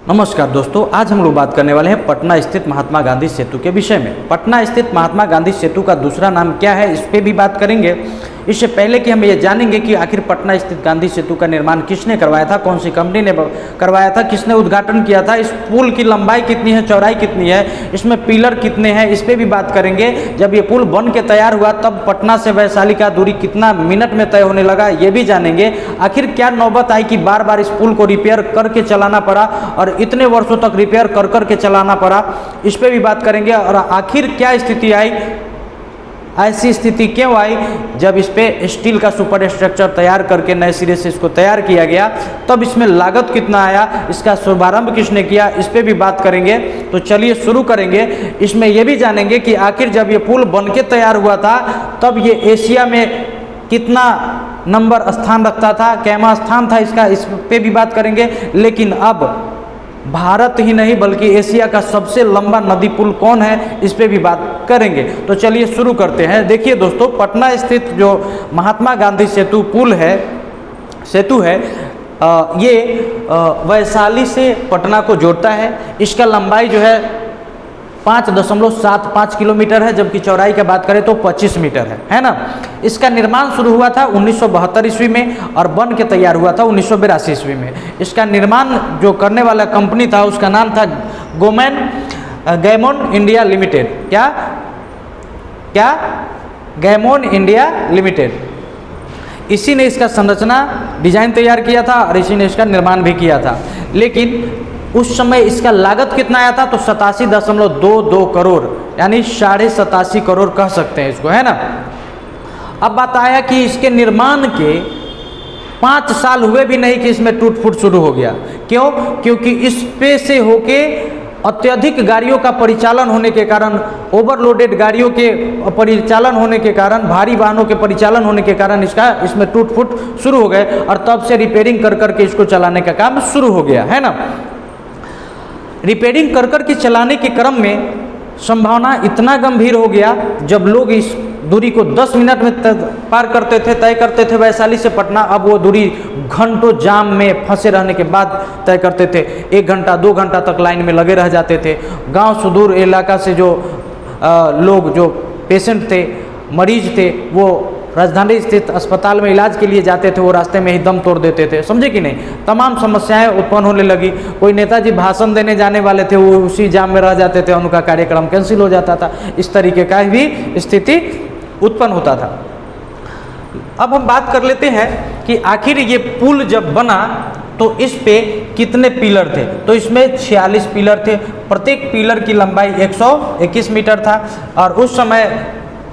नमस्कार दोस्तों, आज हम लोग बात करने वाले हैं पटना स्थित महात्मा गांधी सेतु के विषय में। पटना स्थित महात्मा गांधी सेतु का दूसरा नाम क्या है, इस पे भी बात करेंगे। इससे पहले कि हम ये जानेंगे कि आखिर पटना स्थित गांधी सेतु का निर्माण किसने करवाया था, कौन सी कंपनी ने करवाया था, किसने उद्घाटन किया था, इस पुल की लंबाई कितनी है, चौड़ाई कितनी है, इसमें पिलर कितने हैं, इस पर भी बात करेंगे। जब ये पुल बन के तैयार हुआ तब पटना से वैशाली का दूरी कितना मिनट में तय होने लगा, ये भी जानेंगे। आखिर क्या नौबत आई कि बार बार इस पुल को रिपेयर करके चलाना पड़ा और इतने वर्षों तक रिपेयर कर करके चलाना पड़ा, इस पर भी बात करेंगे। और आखिर क्या स्थिति आई, ऐसी स्थिति क्यों आई जब इस पे स्टील का सुपर स्ट्रक्चर तैयार करके नए सिरे से इसको तैयार किया गया, तब इसमें लागत कितना आया, इसका शुभारंभ किसने किया, इस पे भी बात करेंगे। तो चलिए शुरू करेंगे। इसमें यह भी जानेंगे कि आखिर जब ये पुल बनके तैयार हुआ था तब ये एशिया में कितना नंबर स्थान रखता था, कैमा स्थान था इसका, इस पे भी बात करेंगे। लेकिन अब भारत ही नहीं बल्कि एशिया का सबसे लंबा नदी पुल कौन है, इस पे भी बात करेंगे। तो चलिए शुरू करते हैं। देखिए दोस्तों, पटना स्थित जो महात्मा गांधी सेतु पुल है, सेतु है, ये वैशाली से पटना को जोड़ता है। इसका लंबाई जो है 5.75 किलोमीटर है, जबकि चौड़ाई की बात करें तो 25 मीटर है ना। इसका निर्माण शुरू हुआ था 1972 ईस्वी में और बन के तैयार हुआ था 1982 ईस्वी में। इसका निर्माण जो करने वाला कंपनी था उसका नाम था गैमोन इंडिया लिमिटेड। क्या गैमोन इंडिया लिमिटेड। इसी ने इसका संरचना डिजाइन तैयार किया था और इसी ने इसका निर्माण भी किया था। लेकिन उस समय इसका लागत कितना आया था, तो 87.22 करोड़, यानी 87.5 करोड़ कह सकते हैं इसको, है ना। अब बात आया कि इसके निर्माण के 5 साल हुए भी नहीं कि इसमें टूट फूट शुरू हो गया। क्यों? क्योंकि इस पे से होके अत्यधिक गाड़ियों का परिचालन होने के कारण, ओवरलोडेड गाड़ियों के परिचालन होने के कारण, भारी वाहनों के परिचालन होने के कारण इसमें टूट फूट शुरू हो गए और तब से रिपेयरिंग कर करके इसको चलाने का काम शुरू हो गया, है ना। रिपेयरिंग कर कर के चलाने के क्रम में संभावना इतना गंभीर हो गया, जब लोग इस दूरी को 10 मिनट में पार करते थे, तय करते थे वैशाली से पटना, अब वो दूरी घंटों जाम में फंसे रहने के बाद तय करते थे। 1 घंटा 2 घंटा तक लाइन में लगे रह जाते थे। गांव सुदूर इलाका से जो लोग, जो पेशेंट थे, मरीज थे, वो राजधानी स्थित अस्पताल में इलाज के लिए जाते थे, वो रास्ते में ही दम तोड़ देते थे, समझे कि नहीं। तमाम समस्याएं उत्पन्न होने लगी। कोई नेताजी भाषण देने जाने वाले थे, वो उसी जाम में रह जाते थे, उनका कार्यक्रम कैंसिल हो जाता था। इस तरीके का भी स्थिति उत्पन्न होता था। अब हम बात कर लेते हैं कि आखिर ये पुल जब बना तो इस पे कितने पिलर थे। तो इसमें 46 पिलर थे। प्रत्येक पिलर की लंबाई 121 मीटर था और उस समय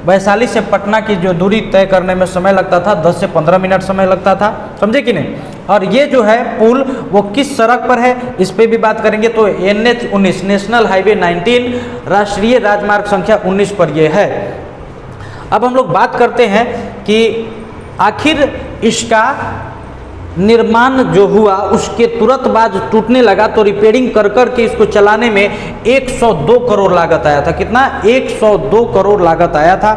वैशाली से पटना की जो दूरी तय करने में समय लगता था 10 से 15 मिनट समय लगता था, समझे कि नहीं। और ये जो है पुल वो किस सड़क पर है, इस पे भी बात करेंगे। तो NH19 नेशनल हाईवे 19 राष्ट्रीय राजमार्ग संख्या 19 पर ये है। अब हम लोग बात करते हैं कि आखिर इसका निर्माण जो हुआ उसके तुरंत बाद टूटने लगा, तो रिपेयरिंग कर कर के इसको चलाने में 102 करोड़ लागत आया था। कितना? 102 करोड़ लागत आया था।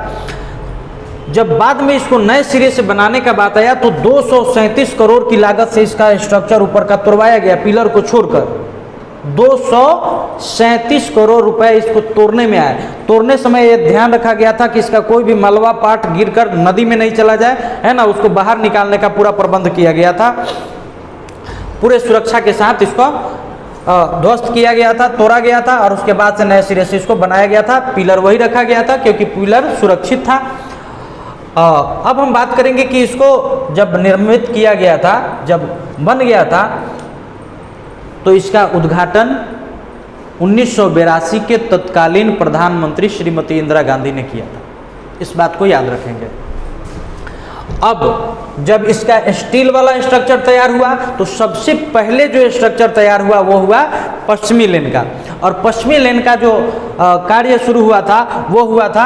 जब बाद में इसको नए सिरे से बनाने का बात आया तो 237 करोड़ की लागत से इसका स्ट्रक्चर ऊपर का तोड़वाया गया, पिलर को छोड़कर। 237 करोड़ रुपए इसको तोड़ने में आए। तोड़ने समय यह ध्यान रखा गया था कि इसका कोई भी मलबा पार्ट गिरकर नदी में नहीं चला जाए, है ना। उसको बाहर निकालने का पूरा प्रबंध किया गया था, पूरे सुरक्षा के साथ इसको ध्वस्त किया गया था, तोड़ा गया था और उसके बाद से नए सिरे से इसको बनाया गया था। पिलर वही रखा गया था क्योंकि पिलर सुरक्षित था। अब हम बात करेंगे कि इसको जब निर्मित किया गया था, जब बन गया था, तो इसका उद्घाटन 1982 के तत्कालीन प्रधानमंत्री श्रीमती इंदिरा गांधी ने किया था। इस बात को याद रखेंगे। अब जब इसका स्टील वाला स्ट्रक्चर तैयार हुआ तो सबसे पहले जो स्ट्रक्चर तैयार हुआ वो हुआ पश्चिमी लेन का। और पश्चिमी लेन का जो कार्य शुरू हुआ था वो हुआ था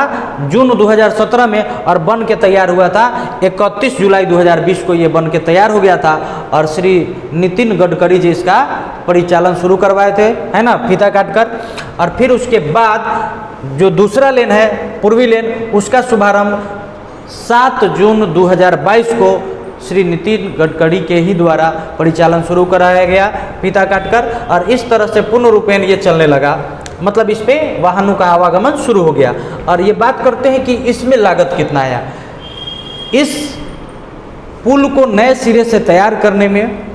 जून 2017 में और बन के तैयार हुआ था 31 जुलाई 2020 को ये बन के तैयार हो गया था। और श्री नितिन गडकरी जी इसका परिचालन शुरू करवाए थे, है ना, फीता काट कर। और फिर उसके बाद जो दूसरा लेन है पूर्वी लेन, उसका शुभारंभ 7 जून 2022 को श्री नितिन गडकरी के ही द्वारा परिचालन शुरू कराया गया फीता काटकर, और इस तरह से पूर्ण रूपेण ये चलने लगा, मतलब इस पे वाहनों का आवागमन शुरू हो गया। और ये बात करते हैं कि इसमें लागत कितना आया। इस पुल को नए सिरे से तैयार करने में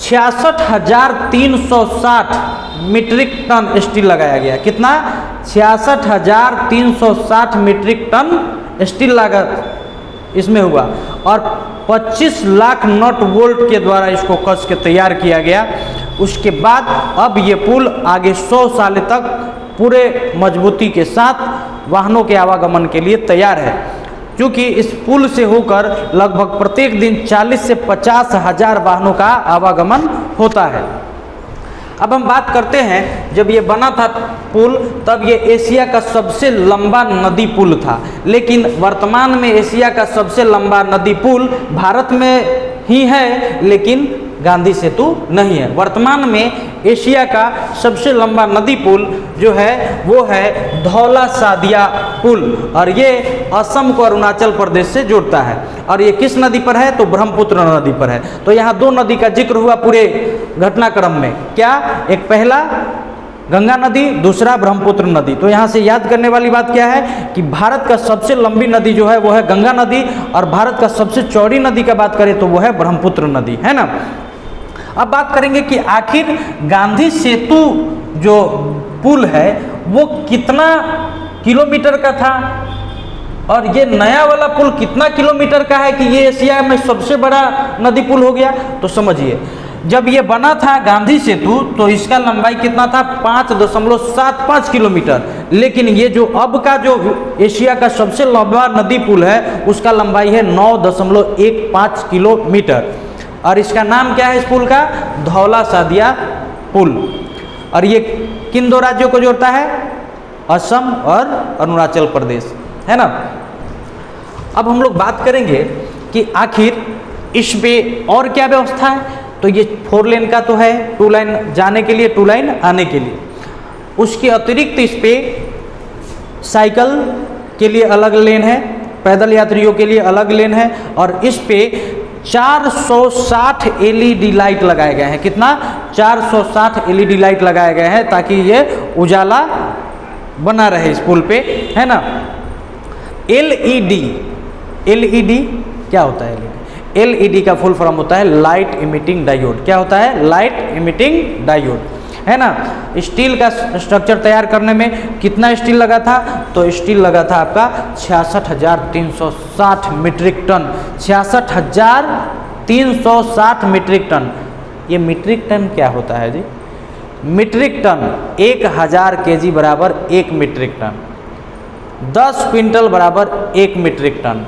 66,360 मीट्रिक टन स्टील लगाया गया। कितना? 66,360 मीट्रिक टन स्टील लागत इसमें हुआ, और 25 लाख नट बोल्ट के द्वारा इसको कस के तैयार किया गया। उसके बाद अब ये पुल आगे 100 साल तक पूरे मजबूती के साथ वाहनों के आवागमन के लिए तैयार है, क्योंकि इस पुल से होकर लगभग प्रत्येक दिन 40 से 50 हज़ार वाहनों का आवागमन होता है। अब हम बात करते हैं, जब ये बना था पुल तब ये एशिया का सबसे लंबा नदी पुल था, लेकिन वर्तमान में एशिया का सबसे लंबा नदी पुल भारत में ही है, लेकिन गांधी सेतु नहीं है। वर्तमान में एशिया का सबसे लंबा नदी पुल जो है वो है धौला सादिया पुल, और ये असम को अरुणाचल प्रदेश से जोड़ता है। और ये किस नदी पर है? तो ब्रह्मपुत्र नदी पर है। तो यहाँ दो नदी का जिक्र हुआ पूरे घटनाक्रम में। क्या? एक पहला गंगा नदी, दूसरा ब्रह्मपुत्र नदी। तो यहाँ से याद करने वाली बात क्या है कि भारत का सबसे लंबी नदी जो है वो है गंगा नदी, और भारत का सबसे चौड़ी नदी का बात करें तो वो है ब्रह्मपुत्र नदी, है ना। अब बात करेंगे कि आखिर गांधी सेतु जो पुल है वो कितना किलोमीटर का था, और ये नया वाला पुल कितना किलोमीटर का है कि ये एशिया में सबसे बड़ा नदी पुल हो गया। तो समझिए, जब ये बना था गांधी सेतु तो इसका लंबाई कितना था? 5.75 किलोमीटर, लेकिन ये जो अब का जो एशिया का सबसे लंबा नदी पुल है उसका लंबाई है 9.15 किलोमीटर, और इसका नाम क्या है इस पुल का? धौला सादिया पुल। और ये किन दो राज्यों को जोड़ता है? असम और अरुणाचल प्रदेश, है ना। अब हम लोग बात करेंगे कि आखिर इस पे और क्या व्यवस्था है। तो ये 4 लेन का तो है, 2 लाइन जाने के लिए, 2 लाइन आने के लिए। उसके अतिरिक्त इस पे साइकिल के लिए अलग लेन है, पैदल यात्रियों के लिए अलग लेन है, और इस पे 460 एलईडी लाइट लगाए गए हैं। कितना? 460 एलईडी लाइट लगाए गए हैं ताकि ये उजाला बना रहे इस पुल पे, है ना। एलईडी क्या होता है? एलईडी का फुल फॉर्म होता है लाइट इमिटिंग डायोड। क्या होता है? लाइट इमिटिंग डायोड, है ना। स्टील का स्ट्रक्चर तैयार करने में कितना स्टील लगा था? तो स्टील लगा था आपका 66,360 मीट्रिक टन। 66,360 metric ton. ये मीट्रिक टन क्या होता है जी? मीट्रिक टन 1000 केजी बराबर 1 मीट्रिक टन, 10 क्विंटल बराबर 1 मीट्रिक टन।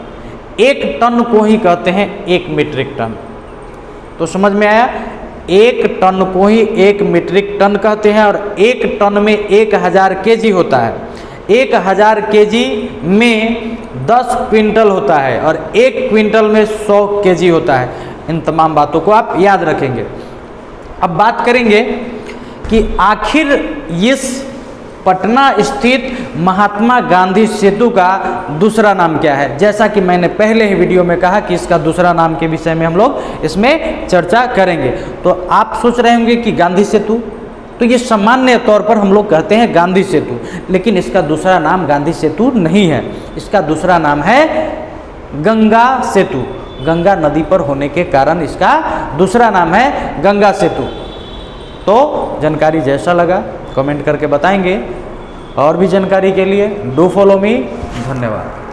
1 टन को ही कहते हैं 1 मीट्रिक टन। तो समझ में आया? 1 टन को ही 1 मीट्रिक टन कहते हैं, और 1 टन में 1000 केजी होता है। 1000 केजी में 10 क्विंटल होता है, और 1 क्विंटल में 100 केजी होता है। इन तमाम बातों को आप याद रखेंगे। अब बात करेंगे कि आखिर इस पटना स्थित महात्मा गांधी सेतु का दूसरा नाम क्या है। जैसा कि मैंने पहले ही वीडियो में कहा कि इसका दूसरा नाम के विषय में हम लोग इसमें चर्चा करेंगे। तो आप सोच रहे होंगे कि गांधी सेतु, तो ये सामान्य तौर पर हम लोग कहते हैं गांधी सेतु, लेकिन इसका दूसरा नाम गांधी सेतु नहीं है। इसका दूसरा नाम है गंगा सेतु। गंगा नदी पर होने के कारण इसका दूसरा नाम है गंगा सेतु। तो जानकारी जैसा लगा कमेंट करके बताएंगे। और भी जानकारी के लिए डू फॉलो मी। धन्यवाद।